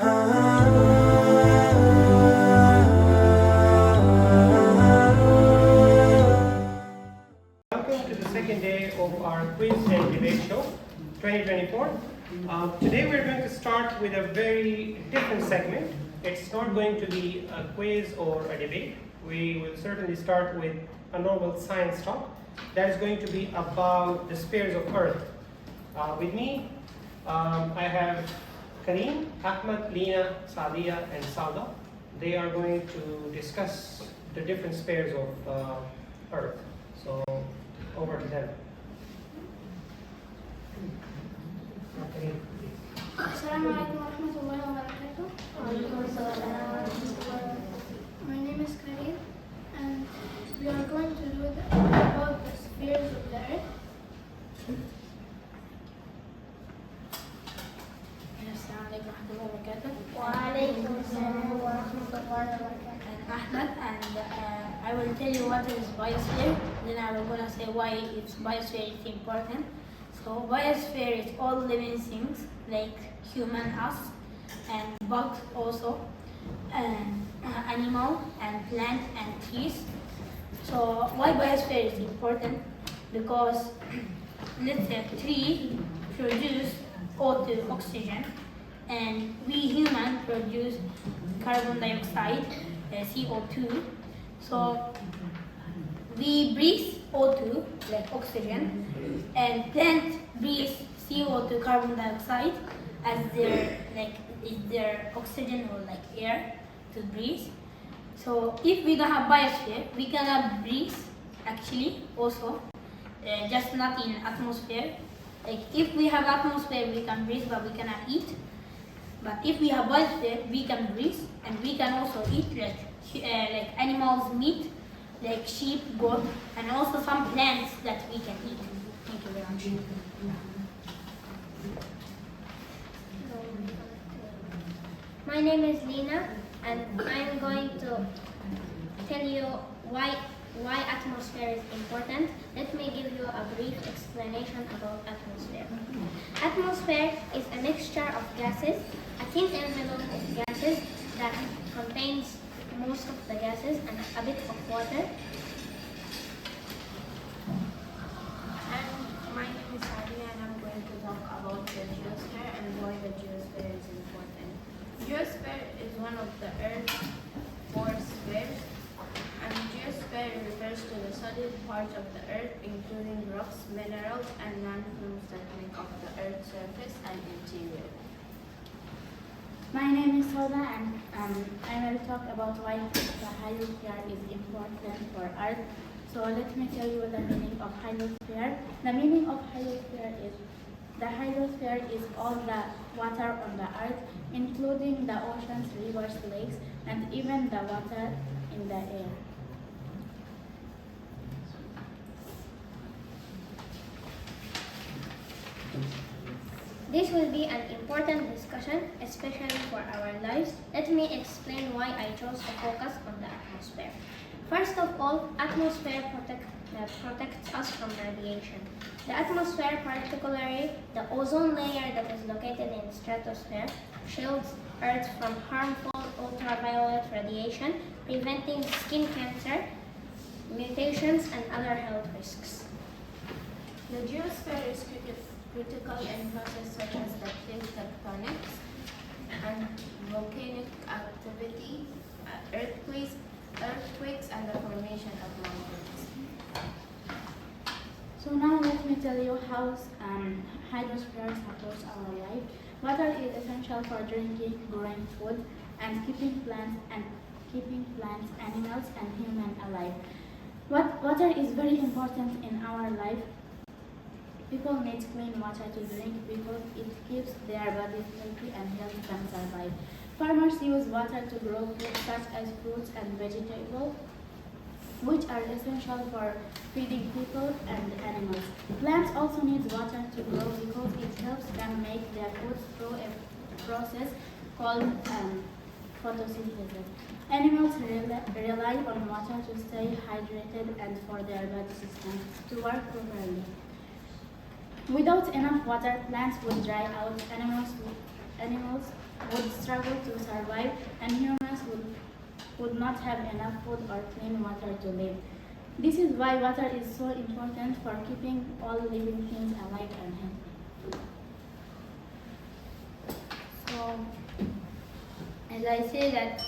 Welcome to the second day of our quiz and debate show 2024. Today we're going to start with a very different segment. It's not going to be a quiz or a debate. We will certainly start with a normal science talk that is going to be about the spheres of Earth. With me, I have Kareem, Ahmed, Lina, Sadia, and Sauda. They are going to discuss the different spheres of Earth. So, over to them. Kareem, please. Assalamu alaikum wa rahmatullahi wa barakatuh. My name is Kareem, and we are going to do about the spheres of the Earth. Assalamu alaikum wa rahmatullahi wa barakatuh. Walaikum assalam wa rahmatullahi wa barakatuh. I'm Ahmed, and I will tell you what is biosphere. Then I will gonna say why it's biosphere is important. So biosphere is all living things like human, us, and bugs also, and animal and plant and trees. So why biosphere is important? Because let's say tree produce O2 oxygen, and we human produce carbon dioxide, CO2. So we breathe O2 like oxygen, and plant breathe CO2 carbon dioxide as their is their oxygen or like air to breathe. So if we don't have biosphere, we cannot breathe actually also, just not in atmosphere. Like if we have atmosphere, we can breathe, but we cannot eat. But if we have biosphere, we can breathe, and we can also eat like animals' meat, like sheep, goat, and also some plants that we can eat. Thank you very much. My name is Lina, and I'm going to tell you why atmosphere is important. Let me give you a brief explanation about atmosphere. Atmosphere is a mixture of gases, a thin envelope of gases that contains most of the gases and a bit of water. And my name is Sadia, and I'm going to talk about the geosphere and why the geosphere is important. Geosphere is one of the Earth's four spheres, and geosphere refers to the solid part of the Earth, including rocks, minerals, and landforms that make up the Earth's surface and interior. My name is Sauda, and I will talk about why the hydrosphere is important for Earth. So let me tell you the meaning of hydrosphere. The meaning of hydrosphere is the hydrosphere is all the water on the Earth, including the oceans, rivers, lakes, and even the water in the air. This will be an important discussion, especially for our lives. Let me explain why I chose to focus on the atmosphere. First of all, atmosphere protects us from radiation. The atmosphere, particularly the ozone layer that is located in the stratosphere, shields Earth from harmful ultraviolet radiation, preventing skin cancer, mutations, and other health risks. The geosphere is critical in processes such as the plate tectonics and volcanic activity, earthquakes, and the formation of mountains. So now let me tell you how hydrosphere supports our life. Water is essential for drinking, growing food, and keeping plants, animals, and humans alive. Water is very important in our life. People need clean water to drink because it keeps their bodies healthy and helps them survive. Farmers use water to grow food such as fruits and vegetables, which are essential for feeding people and animals. Plants also need water to grow because it helps them make their food through a process called photosynthesis. Animals rely on water to stay hydrated and for their body system to work properly. Without enough water, plants will dry out, animals would struggle to survive, and humans would not have enough food or clean water to live. This is why water is so important for keeping all living things alive and healthy. So, as I say that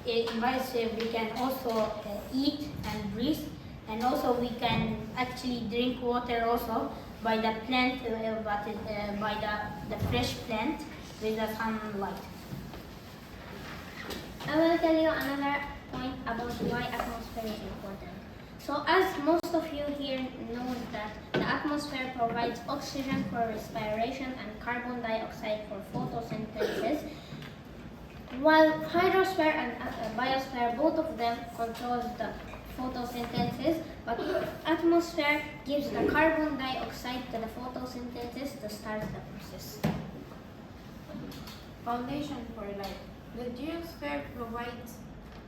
in biosphere we can also eat and breathe, and also we can actually drink water also by the plant, by the fresh plant with the sunlight. I will tell you another point about why atmosphere is important. So as most of you here know that the atmosphere provides oxygen for respiration and carbon dioxide for photosynthesis, while hydrosphere and biosphere, both of them controls the photosynthesis, but atmosphere gives the carbon dioxide to the photosynthesis to start the process. Foundation for life. The geosphere provides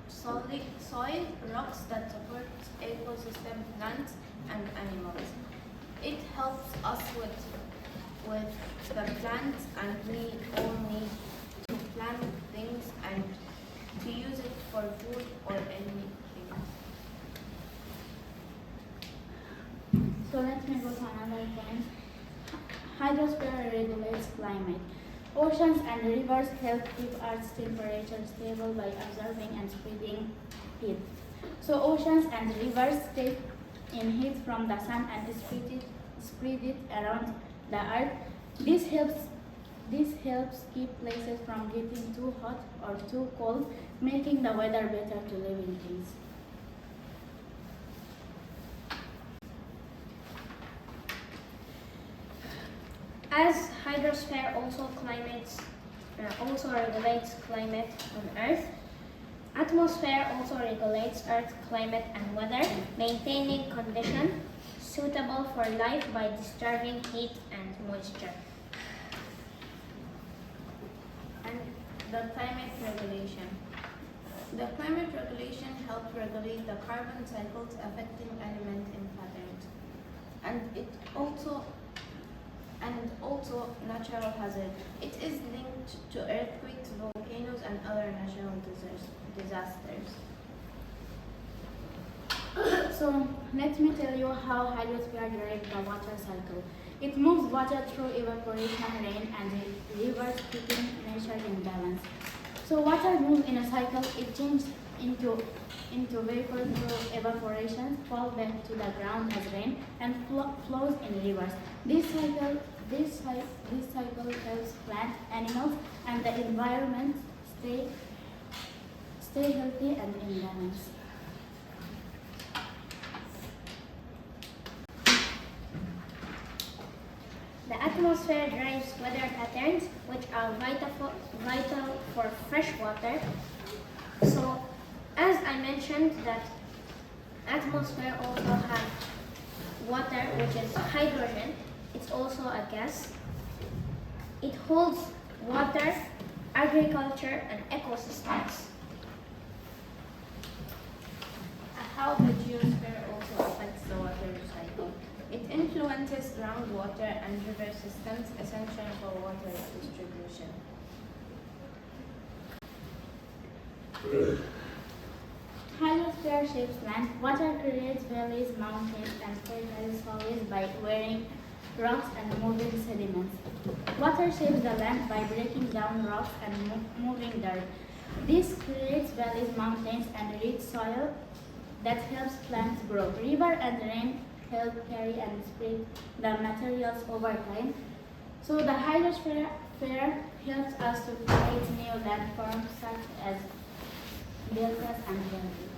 solid soil, rocks that support ecosystem, plants, and animals. It helps us with the plants, and we all need to plant things and to use it for food or anything. So let me go to another point. Hydrosphere regulates climate. Oceans and rivers help keep Earth's temperature stable by absorbing and spreading heat. So oceans and rivers take in heat from the sun and spread it around the Earth. This helps keep places from getting too hot or too cold, making the weather better to live in things. As hydrosphere also regulates climate on Earth, atmosphere also regulates Earth's climate and weather, maintaining conditions suitable for life by disturbing heat and moisture. And the climate regulation. The climate regulation helps regulate the carbon cycles affecting element in patterns, and also natural hazard. It is linked to earthquakes, volcanoes, and other natural disasters. So let me tell you how hydrosphere directs the water cycle. It moves water through evaporation, rain, and rivers, keeping nature in balance. So water moves in a cycle. It changes into vapor through evaporation, falls back to the ground as rain, and flows in rivers. This cycle helps plants, animals, and the environment stay healthy and in balance. The atmosphere drives weather patterns, which are vital for fresh water. So, as I mentioned, that atmosphere also has water, which is hydrogen. It's also a gas. It holds water, agriculture, and ecosystems. How the geosphere also affects the water cycle. It influences groundwater and river systems essential for water distribution. Hydrosphere shapes land. Water creates valleys, mountains, and fertile soils by wearing rocks and moving sediments. Water shapes the land by breaking down rocks and moving dirt. This creates valleys, mountains, and rich soil that helps plants grow. River and rain help carry and spread the materials over time. So the hydrosphere helps us to create new landforms such as deltas and valleys.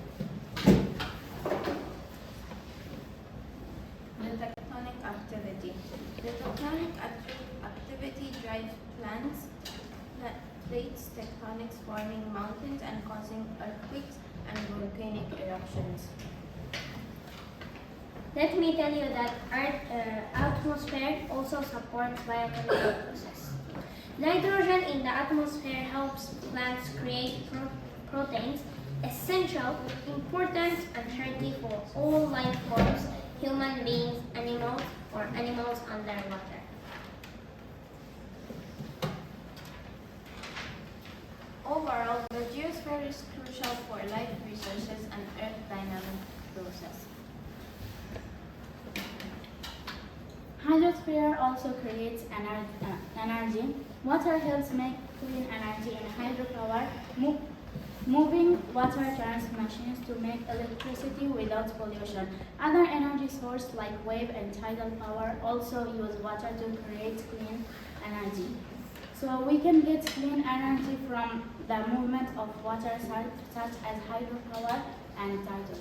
The tectonic activity. The tectonic activity drives plates tectonics, forming mountains and causing earthquakes and volcanic eruptions. Let me tell you that atmosphere also supports biochemical process. Nitrogen in the atmosphere helps plants create proteins, essential, important, and healthy for all life forms, human beings, animals, or animals underwater. is crucial for life resources and Earth dynamic process. Hydrosphere also creates energy. Water helps make clean energy in hydropower. Moving water turns machines to make electricity without pollution. Other energy sources like wave and tidal power also use water to create clean energy. So we can get clean energy from the movement of water such as hydropower and tidal.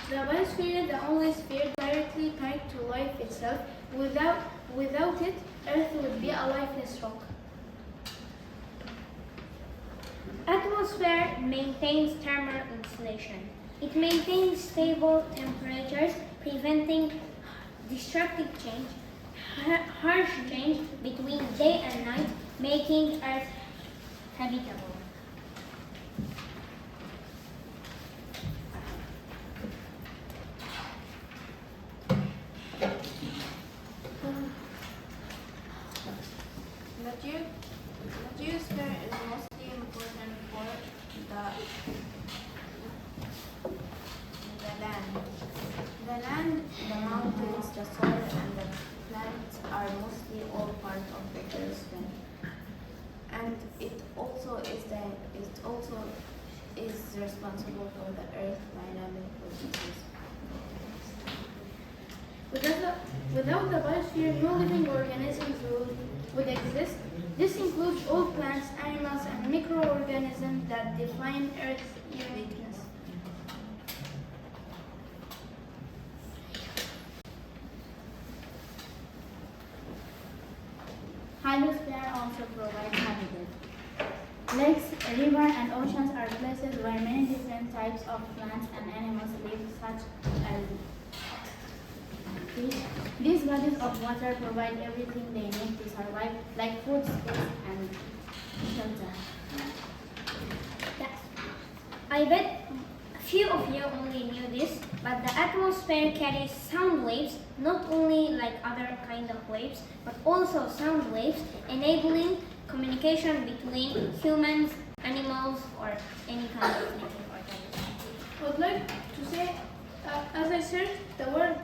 The biosphere is the only sphere directly tied to life itself. Without it, Earth would be a lifeless rock. Atmosphere maintains thermal insulation. It maintains stable temperatures, preventing destructive change, harsh change between day and night, making Earth habitable. The geosphere is mostly important for the land. The land, the mountains, the soil, and the plants are mostly all part of the geosphere. And it also is responsible for the Earth dynamic processes. Without the biosphere, no living organisms would exist. This includes all plants, animals, and microorganisms that define Earth's uniqueness. Hydrosphere also provides habitat. Lakes, rivers, and oceans are places where many different types of plants and animals live, such as fish. These bodies of water provide everything they need to survive, like food, space, and shelter. Yes. I bet a few of you only knew this, but the atmosphere carries sound waves, not only like other kind of waves, but also sound waves, enabling communication between humans, animals, or any kind of living organism. I would like to say, as I said, the word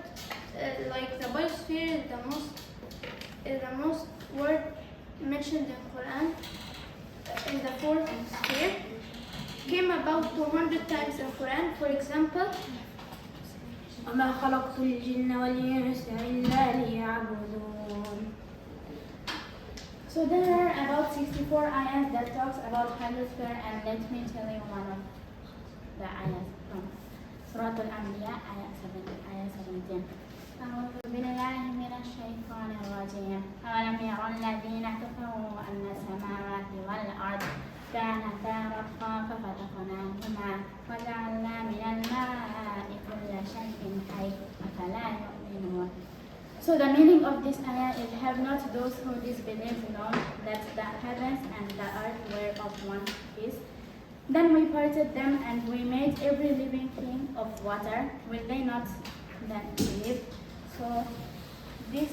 like the biosphere is the most word mentioned in Quran in the fourth sphere. Came about 200 times in Quran. For example, وما خلقت الجن والإنس إلا ليعبدون. So there are about 64 ayahs that talks about hydrosphere, and let me tell you one of the ayahs from Surah Al-Anbiya, ayah 17. أعوذ بالله من الشيطان الرجيم. أولم يرى الذين كفروا أن السماوات والأرض كانتا رتقا ففتقناهما وجعلنا من الماء كل شيء حي أفلا يؤمنون. So the meaning of this ayah is, have not those who disbelieve known that the heavens and the earth were of one piece? Then we parted them and we made every living thing of water. Will they not then believe? So this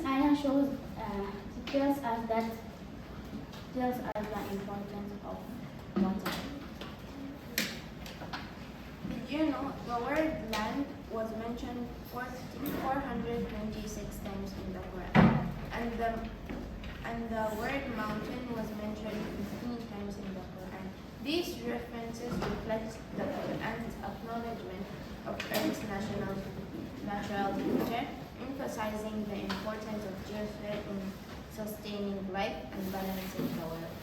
ayah shows, tells us the importance of water. Did you know the word land was mentioned 426 times in the Quran, and the word mountain was mentioned 15 times in the Quran. These references reflect the Quran's acknowledgement of Earth's natural feature, emphasizing the importance of geosphere in sustaining life and balancing the world.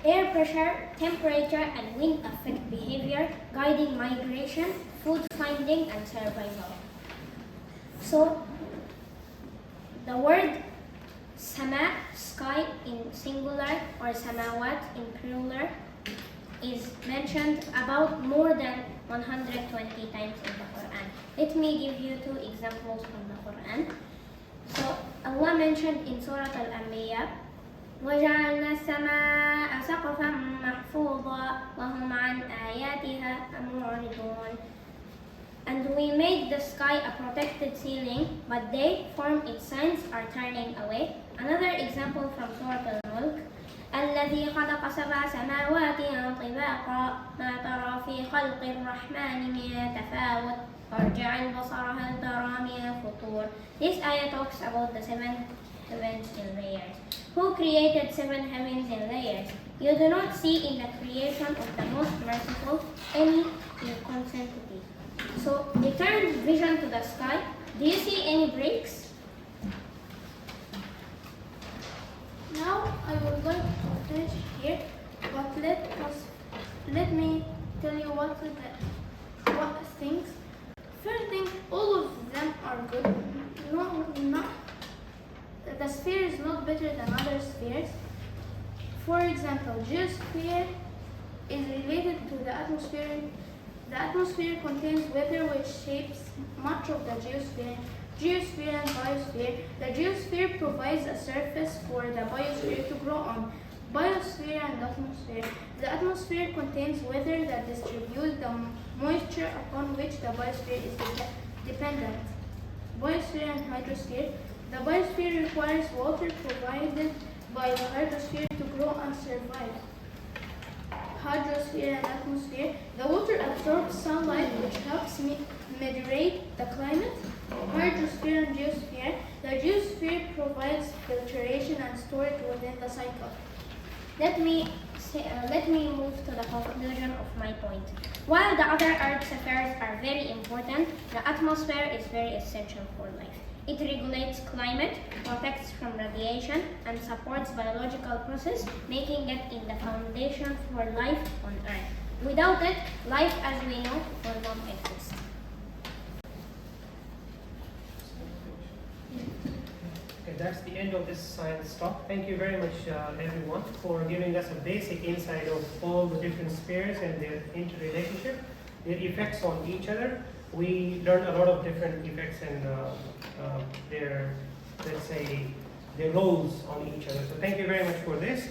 Air pressure, temperature, and wind affect behavior, guiding migration, food finding, and survival. So, the word sama, sky in singular, or samawat in plural, is mentioned about more than 120 times in the Quran. Let me give you two examples from the Quran. So, Allah mentioned in Surah Al-Anbiya, وَجَعَلْنَا السَّمَاءَ سَقْفًا مَحْفُوظًا وَهُمْ عَنْ آيَاتِهَا مُعْرِضُونَ. And we made the sky a protected ceiling, but they, from its signs, are turning away. Another example from Surah Al-Mulk. الذي خلق سبع سماوات طباقا ما ترى في خلق الرحمن من تفاوت فارجع البصر هل ترى من فطور. This ayah talks about the seven heavens in layers. Who created seven heavens in layers? You do not see in the creation of the most merciful any inconsistency. So return vision to the sky. Do you see any breaks? Now I would like to finish here, but let me tell you what things. First thing, all of them are good. No, not the sphere is not better than other spheres. For example, geosphere is related to the atmosphere. The atmosphere contains weather which shapes much of the geosphere. Geosphere and biosphere. The geosphere provides a surface for the biosphere to grow on. Biosphere and atmosphere. The atmosphere contains weather that distributes the moisture upon which the biosphere is dependent. Biosphere and hydrosphere. The biosphere requires water provided by the hydrosphere to grow and survive. Hydrosphere and atmosphere. The water absorbs sunlight which helps moderate the climate. Hydrosphere and geosphere. The geosphere provides filtration and storage within the cycle. Let me move to the conclusion of my point. While the other Earth's affairs are very important, the atmosphere is very essential for life. It regulates climate, protects from radiation, and supports biological process, making it in the foundation for life on Earth. Without it, life as we know will not exist. Okay, that's the end of this science talk. Thank you very much, everyone, for giving us a basic insight of all the different spheres and their interrelationship, their effects on each other. We learned a lot of different effects and their, let's say, their roles on each other. So thank you very much for this.